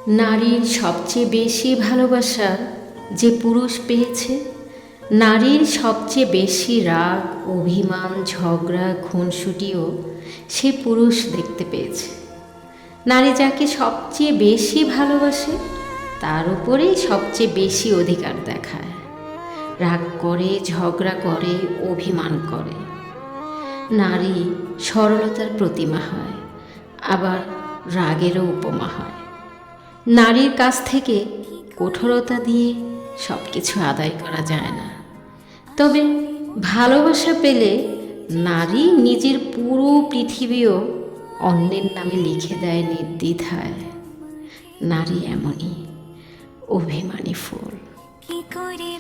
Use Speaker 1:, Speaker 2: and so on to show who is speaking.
Speaker 1: নারীর সবচেয়ে বেশি ভালোবাসা যে পুরুষ পেয়েছে, নারীর সবচেয়ে বেশি রাগ, অভিমান, ঝগড়া, খুনসুটিও সে পুরুষ দেখতে পেয়েছে। নারী যাকে সবচেয়ে বেশি ভালোবাসে তার উপরেই সবচেয়ে বেশি অধিকার দেখায়, রাগ করে, ঝগড়া করে, অভিমান করে। নারী সরলতার প্রতিমা হয়, আবার রাগেরও উপমা হয়। নারীর কাছ থেকে কঠোরতা দিয়ে সব কিছু আদায় করা যায় না, তবে ভালোবাসা পেলে নারী নিজের পুরো পৃথিবীও অন্যের নামে লিখে দেয় নির্দ্বিধায়। নারী এমনই অভিমানী ফুল।
Speaker 2: কি করে